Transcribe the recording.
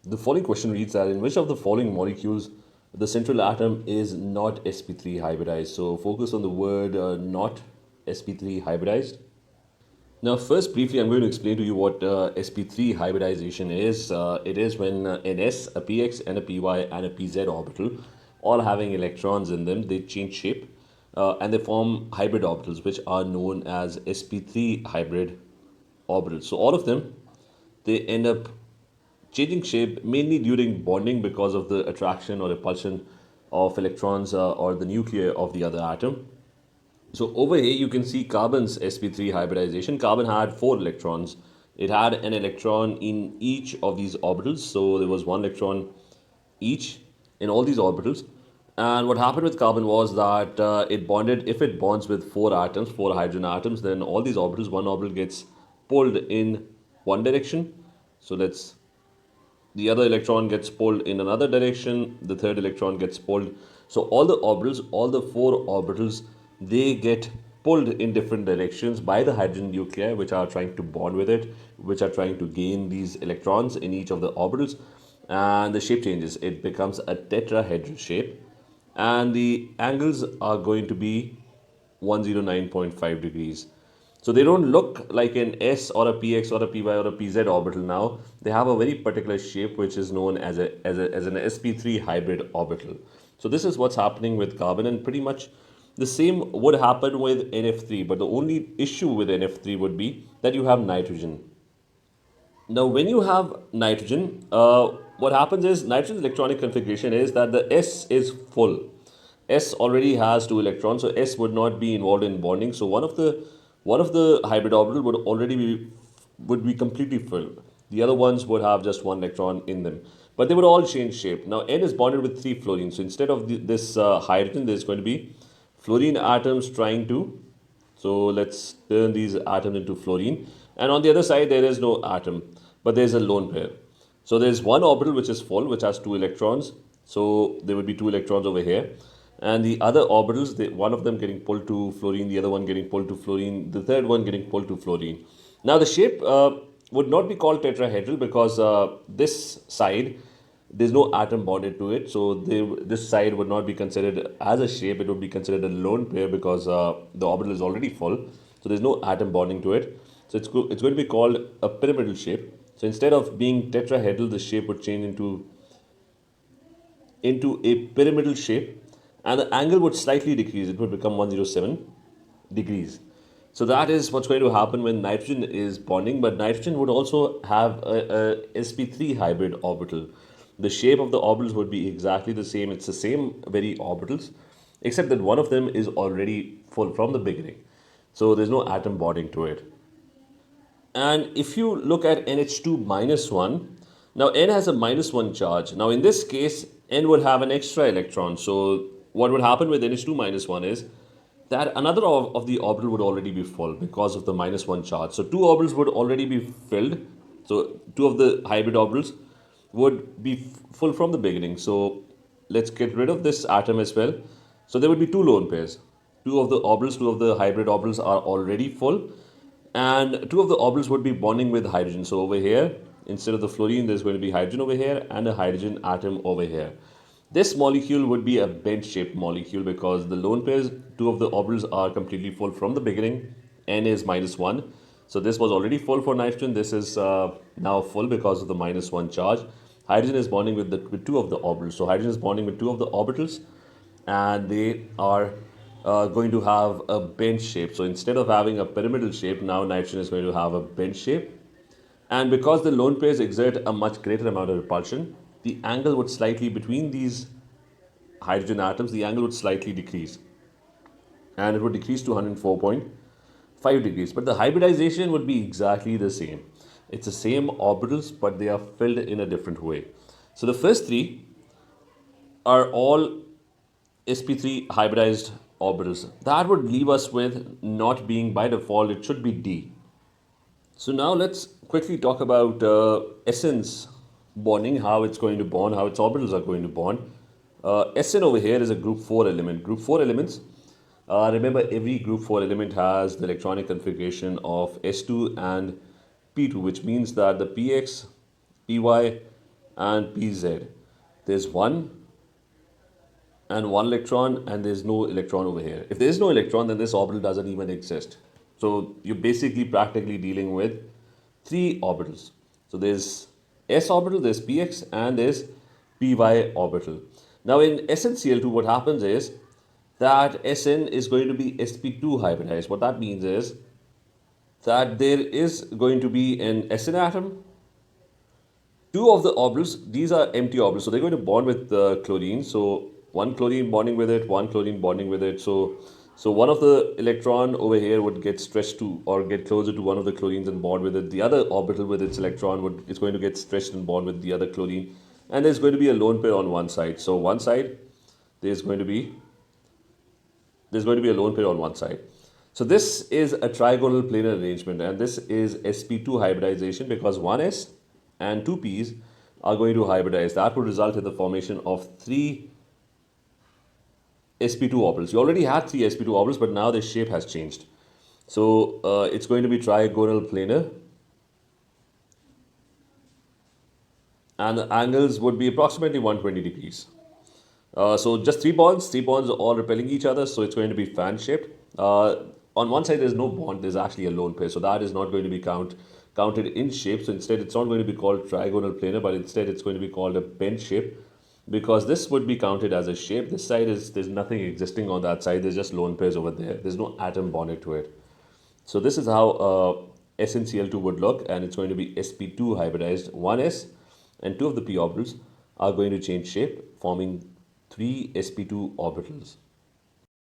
The following question reads that in which of the following molecules the central atom is not sp3 hybridized? So focus on the word not sp3 hybridized. Now, first, briefly, I'm going to explain to you what sp3 hybridization is. It is when an s, a px, and a py, and a pz orbital, all having electrons in them, they change shape and they form hybrid orbitals, which are known as sp3 hybrid orbitals. So, all of them, they end up changing shape mainly during bonding because of the attraction or repulsion of electrons or the nuclei of the other atom. So over here you can see carbon's sp3 hybridization. Carbon had 4 electrons. It had an electron in each of these orbitals. So there was 1 electron each in all these orbitals. And what happened with carbon was that it bonded, if it bonds with 4 atoms, 4 hydrogen atoms, then all these orbitals, one orbital gets pulled in one direction. So the other electron gets pulled in another direction, the third electron gets pulled. So all the orbitals, all the 4 orbitals, they get pulled in different directions by the hydrogen nuclei, which are trying to bond with it, which are trying to gain these electrons in each of the orbitals. And the shape changes. It becomes a tetrahedral shape. And the angles are going to be 109.5 degrees. So they don't look like an S or a PX or a PY or a PZ orbital now. They have a very particular shape which is known as an sp3 hybrid orbital. So this is what's happening with carbon, and pretty much the same would happen with NF3, but the only issue with NF3 would be that you have nitrogen. Now, when you have nitrogen, what happens is nitrogen's electronic configuration is that the S is full. S already has 2 electrons, so S would not be involved in bonding. So one of the hybrid orbital would be completely filled. The other ones would have just 1 electron in them, but they would all change shape. Now N is bonded with 3 fluorine, so instead of this hydrogen, there's going to be fluorine atoms trying to. So let's turn these atoms into fluorine. And on the other side, there is no atom, but there's a lone pair. So there's one orbital which is full, which has 2 electrons. So there would be 2 electrons over here. And the other orbitals, one of them getting pulled to fluorine, the other one getting pulled to fluorine, the third one getting pulled to fluorine. Now the shape would not be called tetrahedral because this side, there's no atom bonded to it, so this side would not be considered as a shape. It would be considered a lone pair because the orbital is already full, so there's no atom bonding to it. So it's going to be called a pyramidal shape. So instead of being tetrahedral, the shape would change into a pyramidal shape, and the angle would slightly decrease. It would become 107 degrees. So that is what's going to happen when nitrogen is bonding, but nitrogen would also have a sp3 hybrid orbital. The shape of the orbitals would be exactly the same. It's the same very orbitals, except that one of them is already full from the beginning. So there's no atom bonding to it. And if you look at NH2 minus 1, now N has a minus 1 charge. Now in this case, N would have an extra electron. So what would happen with NH2 minus 1 is that another of the orbital would already be full because of the minus 1 charge. So two orbitals would already be filled. So two of the hybrid orbitals would be full from the beginning. So let's get rid of this atom as well. So there would be 2 lone pairs. Two of the hybrid orbitals are already full, and two of the orbitals would be bonding with hydrogen. So over here, instead of the fluorine, there's going to be hydrogen over here and a hydrogen atom over here. This molecule would be a bent-shaped molecule because the lone pairs, two of the orbitals are completely full from the beginning. N is minus 1. So this was already full for nitrogen. This is now full because of the minus 1 charge. Hydrogen is bonding with two of the orbitals. So hydrogen is bonding with two of the orbitals, and they are going to have a bent shape. So instead of having a pyramidal shape, now nitrogen is going to have a bent shape. And because the lone pairs exert a much greater amount of repulsion, the angle would slightly, between these hydrogen atoms, the angle would slightly decrease. And it would decrease to 104.5 degrees. But the hybridization would be exactly the same. It's the same orbitals, but they are filled in a different way. So the first three are all sp3 hybridized orbitals. That would leave us with not being by default, it should be D. So now let's quickly talk about Sn's bonding, how it's going to bond, how its orbitals are going to bond. Sn over here is a group 4 element. Group 4 elements, remember every group 4 element has the electronic configuration of S2 and P2, which means that the Px, Py, and pz. There's one and one electron, and there's no electron over here. If there's no electron, then this orbital doesn't even exist. So you're basically practically dealing with three orbitals. So there's s orbital, there's px, and there's py orbital. Now in SnCl2, what happens is that Sn is going to be sp2 hybridized. What that means is that there is going to be an Sn atom. Two of the orbitals, these are empty orbitals, so they're going to bond with the chlorine. So one chlorine bonding with it, one chlorine bonding with it. So one of the electron over here would get stretched to or get closer to one of the chlorines and bond with it. The other orbital with its electron is going to get stretched and bond with the other chlorine. And there's going to be a lone pair on one side. So one side, there's going to be a lone pair on one side. So this is a trigonal planar arrangement, and this is sp2 hybridization because 1s and 2p's are going to hybridize. That would result in the formation of 3 sp2 orbitals. You already had 3 sp2 orbitals, but now the shape has changed. So it's going to be trigonal planar, and the angles would be approximately 120 degrees. So just three bonds are all repelling each other, so it's going to be fan shaped. On one side there's no bond, there's actually a lone pair, so that is not going to be counted in shape. So instead it's not going to be called trigonal planar, but instead it's going to be called a bent shape, because this would be counted as a shape. This side there's nothing existing on that side, there's just lone pairs over there, there's no atom bonded to it. So this is how SnCl2 would look, and it's going to be sp2 hybridized. 1s and 2 of the p orbitals are going to change shape, forming 3 sp2 orbitals.